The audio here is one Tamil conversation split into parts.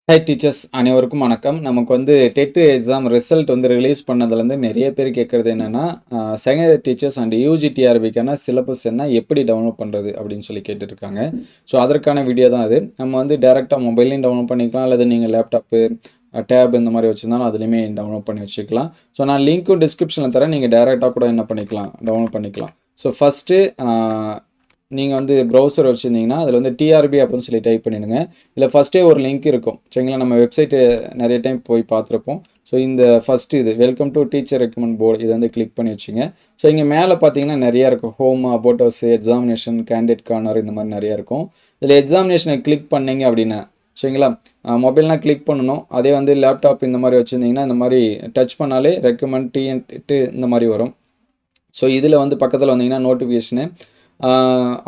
ஹாய் டீச்சர்ஸ் அனைவருக்கும் வணக்கம். நமக்கு வந்து டெட் எக்ஸாம் ரிசல்ட் வந்து ரிலீஸ் பண்ணதுலேருந்து நிறைய பேர் கேட்குறது என்னென்னா, செகண்ட் இயர் டீச்சர்ஸ் அண்ட் யூஜிடிஆர்பிக்கான சிலபஸ் என்ன, எப்படி டவுன்லோட் பண்ணுறது அப்படின்னு சொல்லி கேட்டுருக்காங்க. ஸோ அதற்கான வீடியோ தான் அது. நம்ம வந்து டேரெக்டாக மொபைல்லையும் டவுன்லோட் பண்ணிக்கலாம், அல்லது நீங்கள் லேப்டாப்பு, டேப் இந்த மாதிரி வச்சுருந்தாலும் அதுலேயுமே டவுன்லோட் பண்ணி வச்சுக்கலாம். ஸோ நான் லிங்க்கும் டிஸ்கிரிப்ஷனில் தரேன், நீங்கள் டேரெக்டாக கூட என்ன பண்ணிக்கலாம், டவுன்லோட் பண்ணிக்கலாம். ஸோ ஃபஸ்ட்டு நீங்கள் வந்து ப்ரௌசர் வச்சுருந்தீங்கன்னா அதில் வந்து டிஆர்பி அப்படின்னு சொல்லி டைப் பண்ணிடுங்க. இதில் ஃபஸ்ட்டே ஒரு லிங்க் இருக்கும் சரிங்களா. நம்ம வெப்சைட்டு நிறைய டைம் போய் பார்த்துருப்போம். ஸோ இந்த ஃபஸ்ட்டு இது welcome to teacher recommend board இதை வந்து கிளிக் பண்ணி வச்சுங்க. ஸோ இங்கே மேலே பார்த்தீங்கன்னா நிறையா இருக்கும். Home, about us, examination, candidate corner இந்த மாதிரி நிறையா இருக்கும். இதில் எக்ஸாமினேஷனை கிளிக் பண்ணிங்க அப்படின்னா சரிங்களா, மொபைல்னால் கிளிக் பண்ணணும். அதே வந்து லேப்டாப் இந்த மாதிரி வச்சுருந்தீங்கன்னா இந்த மாதிரி டச் பண்ணாலே ரெக்கமெண்ட் டிஎன்ட்டு இந்த மாதிரி வரும். ஸோ இதில் வந்து பக்கத்தில் வந்தீங்கன்னா notification,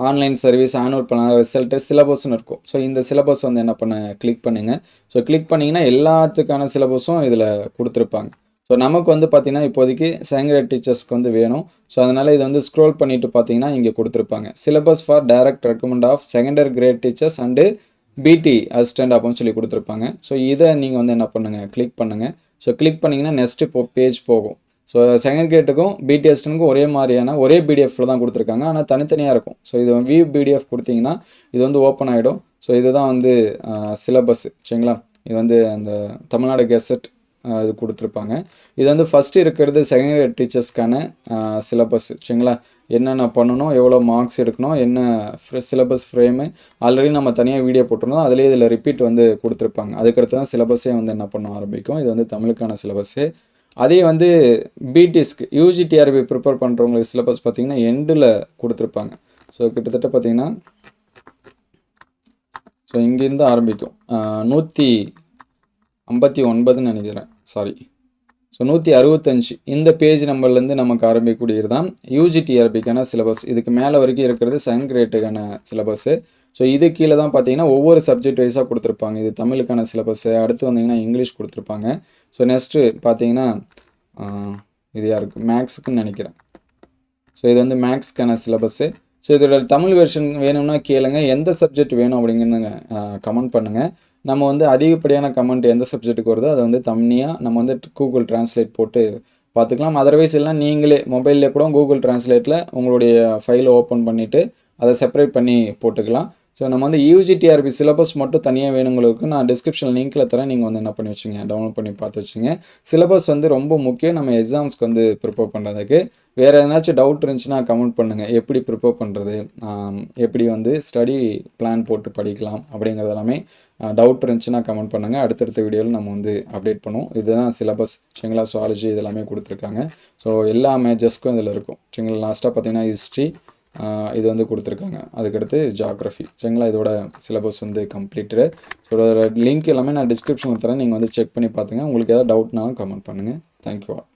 online service, annual plan, result, சிலபஸ்ன்னு இருக்கும். ஸோ இந்த சிலபஸ் வந்து என்ன பண்ண கிளிக் பண்ணுங்கள். ஸோ கிளிக் பண்ணிங்கன்னா எல்லாத்துக்கான சிலபஸும் இதில் கொடுத்துருப்பாங்க. ஸோ நமக்கு வந்து பார்த்திங்கன்னா இப்போதைக்கு செகண்ட் கிரேட் டீச்சர்ஸ்க்கு வந்து வேணும். ஸோ அதனால் இதை வந்து ஸ்க்ரோல் பண்ணிவிட்டு பார்த்தீங்கன்னா இங்கே கொடுத்துருப்பாங்க. Syllabus for direct recruitment of secondary grade teachers and PT assistant அப்படின்னு சொல்லி கொடுத்துருப்பாங்க. ஸோ இதை நீங்கள் வந்து என்ன பண்ணுங்கள், கிளிக் பண்ணுங்கள். ஸோ கிளிக் பண்ணிங்கன்னா நெக்ஸ்ட்டு பேஜ் போகும். ஸோ செகண்ட் கிரேட்டுக்கும் பிடி அசிஸ்டன்ட்க்கும் ஒரே மாதிரியான ஒரே பிடிஎஃப்ல தான் கொடுத்துருக்காங்க, ஆனால் தனித்தனியாக இருக்கும். ஸோ இது வியூ பிடிஎஃப் கொடுத்தீங்கன்னா இது வந்து ஓப்பன் ஆகிடும். ஸோ இதுதான் வந்து சிலபஸ் சரிங்களா. இது வந்து அந்த தமிழ்நாடு கெசட் இது கொடுத்துருப்பாங்க. இது வந்து ஃபஸ்ட்டு இருக்கிறது செகண்ட் கிரேட் டீச்சர்ஸ்க்கான சிலபஸ் சரிங்களா. என்னென்ன பண்ணணும், எவ்வளோ மார்க்ஸ் எடுக்கணும், என்ன சிலபஸ் ஃப்ரேமு ஆல்ரெடி நம்ம தனியாக வீடியோ போட்டிருந்தோம். அதிலே இதில் ரிப்பீட் வந்து கொடுத்துருப்பாங்க. அதுக்கடுத்து தான் சிலபஸே வந்து என்ன பண்ண ஆரம்பிக்கும். இது வந்து தமிழுக்கான சிலபஸ்ஸு. அதே வந்து பிடிஎஸ்க்கு யூஜிடிஆர்பி ப்ரிப்பேர் பண்ணுறவங்களுக்கு சிலபஸ் பார்த்திங்கன்னா எண்டில் கொடுத்துருப்பாங்க. ஸோ கிட்டத்தட்ட பார்த்திங்கன்னா ஸோ இங்கேருந்து ஆரம்பிக்கும் 159 நினைக்கிறேன், சாரி. ஸோ 165 இந்த பேஜ் நம்பர்லேருந்து நமக்கு ஆரம்பிக்கக்கூடியது தான் யூஜிடிஆர்பிக்கான சிலபஸ். இதுக்கு மேலே வரைக்கும் இருக்கிறது செகண்ட் கிரேட்டுக்கான சிலபஸ்ஸு. ஸோ இது கீழே தான் பார்த்தீங்கன்னா ஒவ்வொரு சப்ஜெக்ட் வைஸாக கொடுத்துருப்பாங்க. இது தமிழுக்கான சிலபஸ்ஸு, அடுத்து வந்தீங்கன்னா இங்கிலீஷ் கொடுத்துருப்பாங்க. ஸோ நெக்ஸ்ட்டு பார்த்தீங்கன்னா இது யாருக்கு, மேக்ஸுக்குன்னு நினைக்கிறேன். ஸோ இது வந்து மேக்ஸ்க்கான சிலபஸ்ஸு. ஸோ இதோட தமிழ் வெர்ஷன் வேணும்னா கேளுங்க, எந்த சப்ஜெக்ட் வேணும் அப்படிங்கிறதுங்க கமெண்ட் பண்ணுங்கள். நம்ம வந்து அதிகப்படியான கமெண்ட் எந்த சப்ஜெக்ட்டுக்கு வருதோ அதை வந்து தனியாக நம்ம வந்து கூகுள் டிரான்ஸ்லேட் போட்டு பார்த்துக்கலாம். அதர்வைஸ் எல்லாம் நீங்களே மொபைலில் கூட கூகுள் டிரான்ஸ்லேட்டில் உங்களுடைய ஃபைலை ஓப்பன் பண்ணிவிட்டு அதை செப்பரேட் பண்ணி போட்டுக்கலாம். ஸோ நம்ம வந்து யூஜிடிஆர்பி சிலபஸ் மட்டும் தனியாக வேணுங்களுக்கு நான் டிஸ்கிரிப்ஷன் லிங்க்கில் தரேன், நீங்கள் வந்து என்ன பண்ணி வச்சுங்க, டவுன்லோட் பண்ணி பார்த்து வச்சுங்க. சிலபஸ் வந்து ரொம்ப முக்கியம் நம்ம எக்ஸாம்ஸ்க்கு வந்து ப்ரிப்பேர் பண்ணுறதுக்கு. வேறு எதனாச்சும் டவுட் இருந்துச்சுன்னா கமெண்ட் பண்ணுங்கள். எப்படி ப்ரிப்பேர் பண்ணுறது, எப்படி வந்து ஸ்டடி பிளான் போட்டு படிக்கலாம் அப்படிங்கிறது எல்லாமே டவுட் இருந்துச்சுன்னா கமெண்ட் பண்ணுங்கள். அடுத்தடுத்த வீடியோவில் நம்ம வந்து அப்டேட் பண்ணுவோம். இதுதான் சிலபஸ் சரிங்களா. சுவாலஜி இது எல்லாமே கொடுத்துருக்காங்க. ஸோ எல்லா மேஜர்ஸ்க்கும் இதில் இருக்கும் சரிங்களா. லாஸ்ட்டாக பார்த்தீங்கன்னா ஹிஸ்ட்ரி இது வந்து கொடுத்துருக்காங்க. அதுக்கடுத்து ஜியாகிரஃபி சரிங்களா. இதோட சிலபஸ் வந்து கம்ப்ளீட்டடு. ஸோ லிங்க் எல்லாமே நான் டிஸ்கிரிப்ஷனில் தரேன், நீங்கள் வந்து செக் பண்ணி பார்த்துங்க. உங்களுக்கு ஏதாவது டவுட்னாலும் கமெண்ட் பண்ணுங்கள். Thank you all.